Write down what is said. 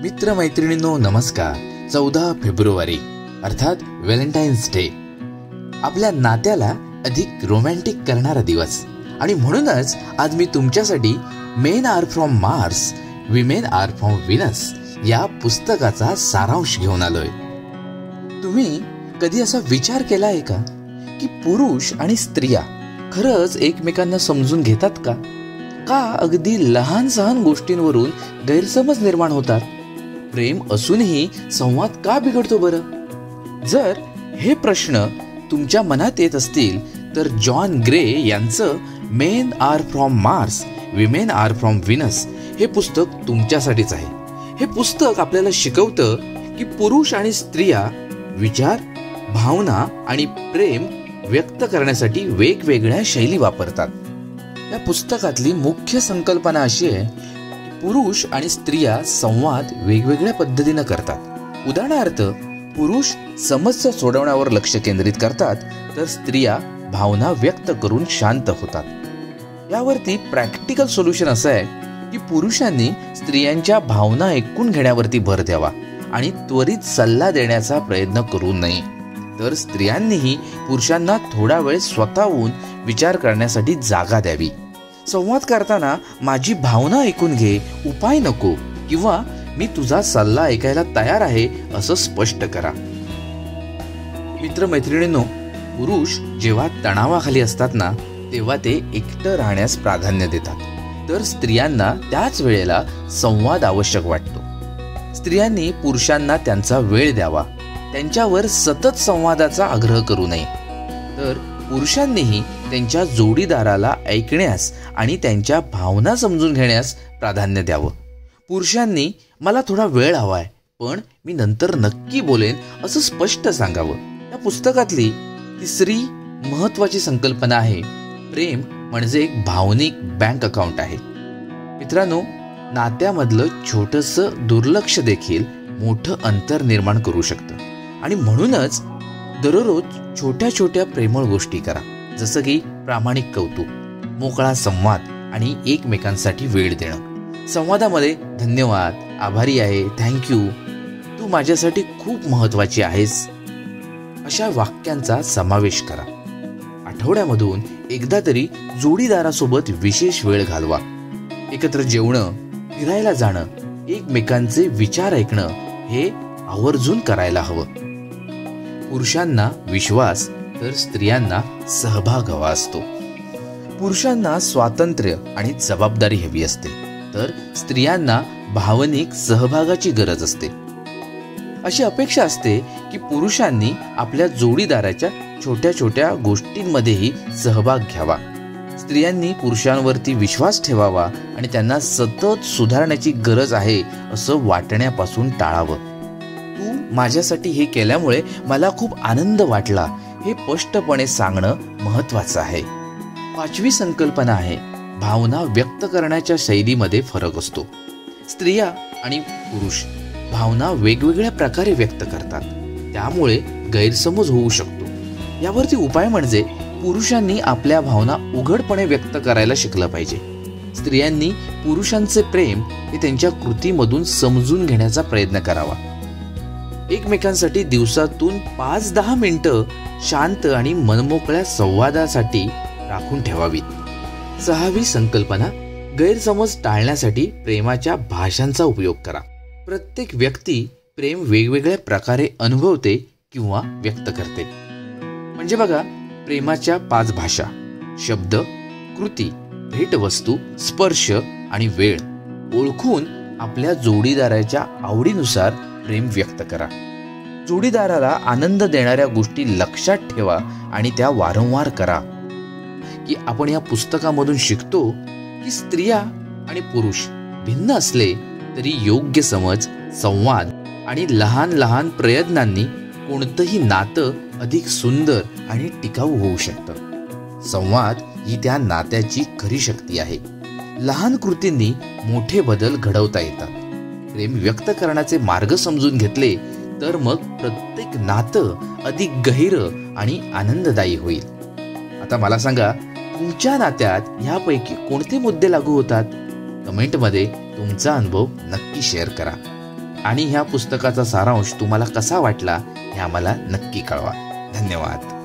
मित्रमैत्रिणींनो नमस्कार. 14 फेब्रुवारी अर्थात Valentine's day आपल्या नात्याला अधिक रोमॅन्टिक करणारा दिवस, आणि म्हणूनच आज मी तुमच्यासाठी men are from Mars women are from Venus या पुस्तकाचा सारांश घेऊन आलोय. तुम्ही कधी असा विचार केला आहे का की पुरुष आणि स्त्रिया खरंच एकमेकांना समजून घेतात का? अगदी लहान सहान गोष्टींवरून गैरसमज निर्माण होतात? प्रेम असूनही संवाद का बिघडतो बरं? जर हे प्रश्न तुमच्या मनात येत असतील तर जॉन ग्रे यांचं men are from Mars women are from Venus हे पुस्तक तुमच्यासाठीच आहे. हे पुस्तक आपल्याला शिकवतं की पुरुष आणि स्त्रिया विचार, भावना आणि प्रेम व्यक्त करण्यासाठी वेगवेगळ्या शैली वापरतात. या पुस्तकातली मुख्य संकल्पना अशी आहे की पुरुष आणि स्त्रिया संवाद वेगवेगळ्या पद्धतीनं करतात. उदाहरणार्थ, पुरुष समस्या सोडवण्यावर लक्ष केंद्रित करतात तर स्त्रिया भावना व्यक्त करून शांत होतात. यावरती प्रॅक्टिकल सोल्युशन असं आहे की पुरुषांनी स्त्रियांच्या भावना ऐकून घेण्यावरती भर द्यावा आणि त्वरित सल्ला देण्याचा प्रयत्न करू नये. तर स्त्रियांनीही पुरुषांना थोडा वेळ स्वतःहून विचार करण्यासाठी जागा द्यावी. संवाद करताना माझी भावना ऐकून घे, उपाय नको, किंवा मी तुझा सल्ला ऐकायला तयार आहे असं स्पष्ट करा. मित्रमैत्रिणींनो, पुरुष जेव्हा तणावाखाली असतात ना तेव्हा ते एकटं राहण्यास प्राधान्य देतात, तर स्त्रियांना त्याच वेळेला संवाद आवश्यक वाटतो. स्त्रियांनी पुरुषांना त्यांचा वेळ द्यावा, त्यांच्यावर सतत संवादाचा आग्रह करू नये. तर पुरुषांनीही त्यांच्या जोडीदाराला ऐकण्यास आणि त्यांच्या भावना समजून घेण्यास प्राधान्य द्यावं. पुरुषांनी मला थोडा वेळ हवाय पण मी नंतर नक्की बोलेन असं स्पष्ट सांगावं. या पुस्तकातली तिसरी महत्वाची संकल्पना आहे प्रेम म्हणजे एक भावनिक बँक अकाउंट आहे. मित्रांनो, नात्यामधलं छोटंसं दुर्लक्ष देखील मोठं अंतर निर्माण करू शकतं, आणि म्हणूनच दररोज छोट्या छोट्या प्रेमळ गोष्टी करा, जसं की प्रामाणिक कौतुक, मोकळा संवाद आणि एकमेकांसाठी वेळ देणं. संवादामध्ये धन्यवाद, आभारी आहे, थँक्यू, तू माझ्यासाठी खूप महत्वाची आहेस अशा वाक्यांचा समावेश करा. आठवड्यामधून एकदा तरी जोडीदारासोबत विशेष वेळ घालवा. एकत्र जेवणं, फिरायला जाणं, एकमेकांचे विचार ऐकणं हे आवर्जून करायला हवं. पुरुषांना विश्वास तर स्त्रियांना सहभाग हवा असतो. पुरुषांना स्वातंत्र्य आणि जबाबदारी हवी असते, तर स्त्रियांना भावनिक सहभागाची गरज असते. अशी अपेक्षा असते की पुरुषांनी आपल्या जोडीदाराच्या छोट्या छोट्या गोष्टींमध्येही सहभाग घ्यावा. स्त्रियांनी पुरुषांवरती विश्वास ठेवावा आणि त्यांना सतत सुधारण्याची गरज आहे असं वाटण्यापासून टाळावं. तू माझ्यासाठी हे केल्यामुळे मला खूप आनंद वाटला हे स्पष्टपणे सांगणं महत्वाचं आहे. पाचवी संकल्पना आहे भावना व्यक्त करण्याच्या शैलीमध्ये फरक असतो. स्त्रिया आणि पुरुष भावना वेगवेगळ्या प्रकारे व्यक्त करतात, त्यामुळे गैरसमज होऊ शकतो. यावरती उपाय म्हणजे पुरुषांनी आपल्या भावना उघडपणे व्यक्त करायला शिकलं पाहिजे. स्त्रियांनी पुरुषांचे प्रेम हे त्यांच्या कृतीमधून समजून घेण्याचा प्रयत्न करावा. एकमेकांसाठी दिवसातून 5-10 मिनिटं शांत आणि मनमोकळ्या संवादासाठी राखून ठेवावीत. 6वी संकल्पना गैरसमज टाळण्यासाठी प्रेमाच्या भाषांचा उपयोग करा. प्रत्येक व्यक्ती प्रेम वेगवेगळ्या प्रकारे अनुभवते किंवा व्यक्त करते. म्हणजे बघा, प्रेमाच्या 5 भाषा: शब्द, कृती, भेटवस्तू, स्पर्श आणि वेळ ओळखून आपल्या जोडीदाराच्या आवडीनुसार प्रेम व्यक्त करा. जोडीदाराला आनंद देणाऱ्या गोष्टी लक्षात ठेवा आणि त्या वारंवार करा. की आपण या पुस्तकामधून शिकतो की स्त्रिया आणि पुरुष भिन्न असले तरी योग्य समज, संवाद आणि लहान लहान प्रयत्नांनी कोणतंही नातं अधिक सुंदर आणि टिकाऊ होऊ शकतं. संवाद ही त्या नात्याची खरी शक्ती आहे. लहान कृतींनी मोठे बदल घडवता येतात. प्रेम व्यक्त करण्याचे मार्ग समजून घेतले तर मग प्रत्येक नातं अधिक गहिरं आणि आनंददायी होईल. आता मला सांगा, तुमच्या नात्यात ह्यापैकी कोणते मुद्दे लागू होतात? कमेंटमध्ये तुमचा अनुभव नक्की शेअर करा. आणि ह्या पुस्तकाचा सारांश तुम्हाला कसा वाटला हे आम्हाला नक्की कळवा. धन्यवाद.